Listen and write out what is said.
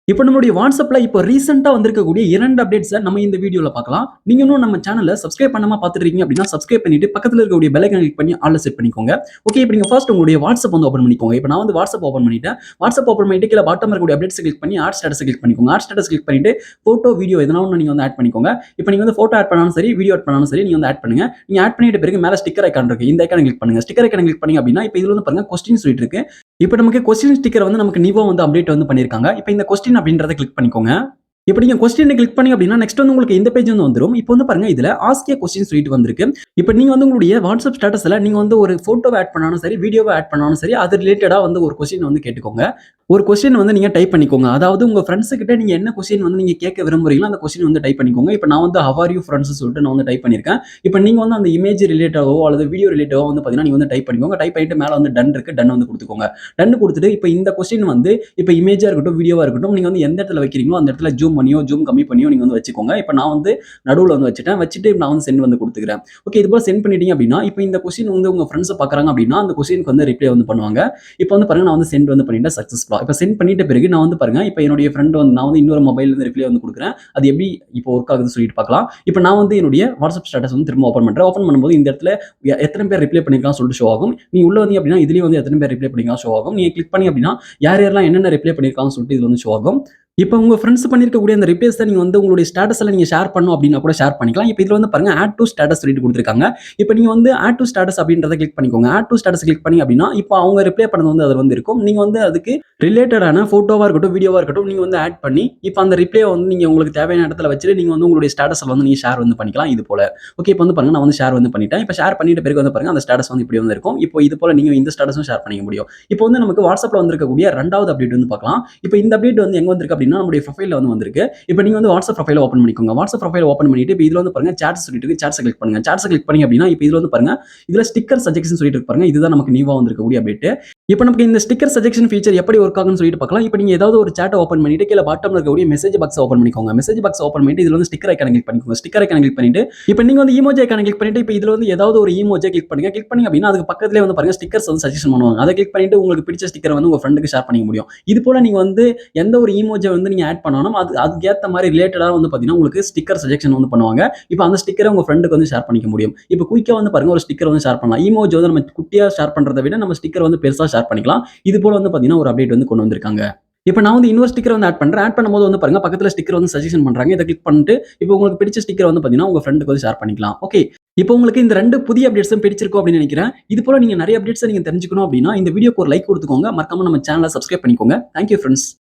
இப்போ நம்மளுடைய வாட்ஸ்அப்ல இப்போ ரீசென்ட்டா வந்திருக்கக்கூடிய 2 அப்டேட்ஸ நம்ம இந்த வீடியோல பார்க்கலாம். நீங்க இன்னும் நம்ம சேனல சப்ஸ்கிரைப் பண்ணாம பார்த்துட்டு இருக்கீங்க அப்படின்னா, சப்ஸ்கிரைப் பண்ணிட்டு பக்கத்துல இருக்கக்கூடிய பெல் ஐகான கிளிக் பண்ணி ஆல்ல செட் பண்ணிக்கோங்க. ஓகே, இப்போ நீங்க ஃபர்ஸ்ட் உங்களுடைய வாட்ஸ்அப் வந்து ஓப்பன் பண்ணிக்கோங்க. இப்போ நான் வந்து வாட்ஸ்அப் ஓப்பன் பண்ணிட்டேன். வாட்ஸ்அப் ஓப்பன் பண்ணிட்டு கீழ பாட்டம்ல இருக்கக்கூடிய அப்டேட்ஸ் கிளிக் பண்ணி ஆட் ஸ்டேட்டஸ் கிளிக் பண்ணிக்கோங்க. ஆட் ஸ்டேட்டஸ் கிளிக் பண்ணிட்டு போட்டோ, வீடியோ எதனா ஒண்ணு நீங்க வந்து ஆட் பண்ணிக்கோங்க. இப்போ நீங்க வந்து போட்டோ ஆட் பண்ணாலும் சரி, வீடியோ ஆட் பண்ணாலும் சரி, நீங்க வந்து ஆட் பண்ணுங்க. நீங்க ஆட் பண்ணிட்ட பிறகு மேல ஸ்டிக்கர் ஐகான் இருக்கு. இந்த ஐகான கிளிக் பண்ணுங்க. ஸ்டிக்கர் ஐகான கிளிக் பண்ணீங்க அப்படின்னா, இப்போ இதுல வந்து பாருங்க கொஸ்டின் சொல்லிட்டு இருக்கு. இப்போ நமக்கு கொஸ்டின் ஸ்டிக்கர் வந்து நமக்கு நியூவா வந்து அப்டேட் வந்து பண்ணியிருக்காங்க. இப்போ இந்த கொஸ்டின் அப்படின்றத கிளிக் பண்ணிக்கோங்க. இப்ப நீங்க கொஸ்டின் கிளிக் பண்ணீங்க அப்படின்னா, நெக்ஸ்ட் வந்து உங்களுக்கு இந்த பேஜ் வந்து வந்துரும். இப்போ வந்து பாருங்க இதுல ஆஸ்க் எ கொஸ்டின் சொல்லிட்டு வந்திருக்கு. இப்ப நீங்க வந்து உங்களுடைய வாட்ஸ்அப் ஸ்டேட்டஸ்ல நீங்க வந்து ஒரு போட்டோவ ஆட் பண்ணாலும் சரி, வீடியோவ ஆட் பண்ணாலும் சரி, அது ரிலேட்டடா வந்து ஒரு கொஸ்டின் வந்து கேட்டுக்கோங்க. ஒரு கொஸ்டின் வந்து நீங்க டைப் பண்ணிக்கோங்க. அதாவது உங்க ஃபிரெண்ட்ஸ் கிட்ட நீங்க என்ன கொஸ்டின் வந்து நீங்க கேட்க விரும்புறீங்களோ, அந்த கொஸ்டின் வந்து டைப் பண்ணிக்கோங்க. இப்ப நான் வந்து ஹவ் ஆர் யூ ஃபிரெண்ட்ஸ் சொல்லிட்டு நான் வந்து டைப் பண்ணியிருக்கேன். இப்ப நீங்க வந்து அந்த இமேஜ் ரிலேட்டடாவோ அல்லது வீடியோ ரிலேட்டடாவோ வந்து பாத்தீங்கன்னா, நீங்க வந்து டைப் பண்ணிக்கோங்க. டைப் பண்ணிட்டு மேல வந்து டன் இருக்கு. டன் வந்து குடுத்துக்கோங்க. டன் குடுத்துட்டு இப்ப இந்த கொஸ்டின் வந்து இப்ப இமேஜா இருக்கட்டும், வீடியோவா இருக்கட்டும், நீங்க வந்து எந்த இடத்துல வைக்கிறீங்களோ அந்த இடத்துல ஜூம் பண்ணியோ, ஜூம் கம்மி பண்ணியோ நீங்க வந்து வச்சுக்கோங்க. இப்ப நான் வந்து நடுவுல வந்து வச்சுட்டேன். வச்சுட்டு நான் வந்து சென்ட் வந்து குடுத்துக்கிறேன். ஓகே, இது போல சென்ட் பண்ணிட்டீங்க அப்படின்னா, இப்ப இந்த கொஸ்டின் வந்து உங்க ஃபிரெண்ட்ஸ் பார்க்கறாங்க அப்படின்னா, அந்த கொஸ்டினுக்கு வந்து ரிப்ளை வந்து பண்ணுவாங்க. இப்ப வந்து பாருங்க நான் வந்து சென்ட் வந்து பண்ணிட்டேன் சக்சஸ்ஃபுல்லா. இப்ப சென்ட் பண்ணிட்ட பிறகு நான் வந்து பாருங்க, இப்ப என்னுடைய ஃபிரெண்ட் வந்து நான் வந்து இன்னொரு மொபைல்ல இருந்து ரிப்ளை வந்து குடுக்குறேன். அது எப்படி இப்போ ஒர்க் ஆகுதுன்னு சொல்லிட்டு பார்க்கலாம். இப்ப நான் வந்து என்னுடைய வாட்ஸ்அப் ஸ்டேட்டஸ் வந்து திரும்ப ஓப்பன் பண்றேன். ஓப்பன் பண்ணும்போது இந்த இடத்துல எத்தனை பேர் ரிப்ளை பண்ணிருக்கான்னு சொல்லிட்டு ஷோ ஆகும். நீங்க உள்ள வந்தீங்க அப்படின்னா இதுலயும் வந்து எத்தனை பேர் ரிப்ளை பண்ணிருக்காங்க ஷோ ஆகும். நீங்க கிளிக் பண்ணீங்க அப்படின்னா யார் யாரெல்லாம் என்னென்ன ரிப்ளை பண்ணிருக்காங்கன்னு சொல்லிட்டு இதுல வந்து ஷோ ஆகும். இப்ப உங்க ஃப்ரெண்ட்ஸ் பண்ணிருக்கக்கூடிய அந்த ரிப்ளைஸ நீங்க வந்து உங்களுடைய ஸ்டேட்டஸ்ல நீங்க ஷேர் பண்ணணும் அப்படின்னா கூட ஷேர் பண்ணிக்கலாம். இப்ப இதுல வந்து பாருங்க ஆட் டூ ஸ்டேட்டஸ் சொல்லிட்டு குடுத்திருக்காங்க. இப்ப நீங்க வந்து ஆட் டூ ஸ்டேட்டஸ் அப்படின்றத கிளிக் பண்ணிக்கோங்க. ஆட் டூ ஸ்டேட்டஸ் கிளிக் பண்ணீங்க அப்படின்னா, இப்ப அவங்க ரிப்ளை பண்ணது வந்து அதுல வந்து இருக்கும். நீங்க வந்து அதுக்கு ரிலேட்டடான போட்டோவா இருக்கட்டும், வீடியோவா இருக்கட்டும், நீங்க வந்து ஆட் பண்ணி, இப்ப அந்த ரிப்ளைய வந்து நீங்க உங்களுக்கு தேவையான இடத்துல வச்சுட்டு நீங்க வந்து உங்களுடைய ஸ்டேட்டஸ்ல வந்து நீங்க ஷேர் வந்து பண்ணிக்கலாம் இது போல. ஓகே, இப்ப வந்து பாருங்க நான் வந்து ஷேர் வந்து பண்ணிட்டேன். இப்ப ஷேர் பண்ணிட்ட பிறகு வந்து பாருங்க அந்த ஸ்டேட்டஸ் வந்து இப்படி வந்து இருக்கும். இப்போ இது போல நீங்க இந்த ஸ்டேட்டஸும் ஷேர் பண்ணிக்க முடியும். இப்போ வந்து நமக்கு வாட்ஸ்அப்ல வந்திருக்கக்கூடிய 2வது அப்டேட் வந்து பார்க்கலாம். இப்போ இந்த அப்டேட் வந்து எங்க வந்திருக்கு அப்படின்னா, நம்முடைய ப்ரொஃபைல்ல வந்து வந்திருக்கு. இப்போ நீங்க வந்து வாட்ஸ்அப் ப்ரொஃபைல ஓப்பன் பண்ணிக்கோங்க. வாட்ஸ்அப் ப்ரொஃபைல ஓப்பன் பண்ணிட்டு இப்போ இதுல வந்து பாருங்க சாட்ஸ் சொல்லிட்டு இருக்கு. சாட்ஸ கிளிக் பண்ணுங்க. சாட்ஸ கிளிக் பண்ணீங்க அப்படின்னா, இப்போ இதுல வந்து பாருங்க, இதுல ஸ்டிக்கர் சஜெஷன் சொல்லிட்டு இருக்கு பாருங்க. இதுதான் நமக்கு நியூவா வந்திருக்கக்கூடிய அப்டேட். இப்போ நமக்கு இந்த ஸ்டிக்கர் சஜெக்ஷன் ஃபீச்சர் எப்படி ஒர்க் ஆகும்னு சொல்லிட்டு பார்க்கலாம். இப்போ நீங்க ஏதாவது ஒரு சாட் ஓப்பன் பண்ணிட்டு கீழ பாட்டம்ல இருக்கக்கூடிய மெசேஜ் பாக்ஸ் ஓப்பன் பண்ணிக்கோங்க. மெசேஜ் பாக்ஸ் ஓப்பன் பண்ணிட்டு இதுல வந்து ஸ்டிக்கர் ஐகான கிளிக் பண்ணிக்கோங்க. ஸ்டிக்கர் ஐகான கிளிக் பண்ணிட்டு இப்போ நீங்க வந்து ஈமோஜி ஐகான கிளிக் பண்ணிட்டு இப்போ இதுல வந்து ஏதாவது ஒரு ஈமோஜியை கிளிக் பண்ணுங்க. கிளிக் பண்ணீங்க அப்படின்னா அதுக்கு பக்கத்துலயே வந்து பாருங்க ஸ்டிக்கர்ஸ் வந்து சஜெஷன் பண்ணுவாங்க. அதை கிளிக் பண்ணிட்டு உங்களுக்கு பிடிச்ச ஸ்டிக்கர் வந்து உங்க ஃப்ரெண்டுக்கு ஷேர் பண்ணிக்க முடியும். இது போல நீங்க வந்து எந்த ஒரு ஈமோஜை வந்து நீங்க ஆட் பண்ணாலும் அதுக்கு ஏத்த மாதிரி ரிலேட்டடா வந்து பாத்தீங்கன்னா உங்களுக்கு ஸ்டிக்கர் சஜெக்ஷன் வந்து பண்ணுவாங்க. இப்போ அந்த ஸ்டிக்கரை உங்க ஃப்ரெண்டுக்கு வந்து ஷேர் பண்ணிக்க முடியும். இப்போ குயிக்கா வந்து பாருங்க ஒரு ஸ்டிக்கர் வந்து ஷேர் பண்ணலாம். ஈமோஜி வந்து நம்ம குட்டியா ஷேர் பண்றதை விட நம்ம ஸ்டிக்கர் வந்து பெருசா ஷேர் பண்ணிக்கலாம். இது போல வந்து பாத்தீங்கன்னா ஒரு அப்டேட் வந்து கொண்டு வந்திருக்காங்க. இப்ப நான் வந்து இன்னொரு ஸ்டிக்கர் வந்து ஆட் பண்றேன். ஆட் பண்ணும்போது வந்து பாருங்க பக்கத்துல ஸ்டிக்கர் வந்து சஜெஷன் பண்றாங்க. இத கிளிக் பண்ணிட்டு இப்போ உங்களுக்கு பிடிச்ச ஸ்டிக்கர் வந்து பாத்தீங்கன்னா உங்க ஃப்ரெண்டுக்கு வந்து ஷேர் பண்ணிக்கலாம். ஓகே. இப்போ உங்களுக்கு இந்த 2 புதிய அப்டேட்ஸும் பிடிச்சிருக்கும் அப்படின்னு நினைக்கிறேன். இது போல நீங்க நிறைய அப்டேட்ஸ நீங்க தெரிஞ்சுக்கணும் அப்படின்னா இந்த வீடியோக்கு ஒரு லைக் கொடுத்துக்கோங்க. மறக்காம நம்ம சேனலை சப்ஸ்கிரைப் பண்ணிக்கோங்க. Thank you friends.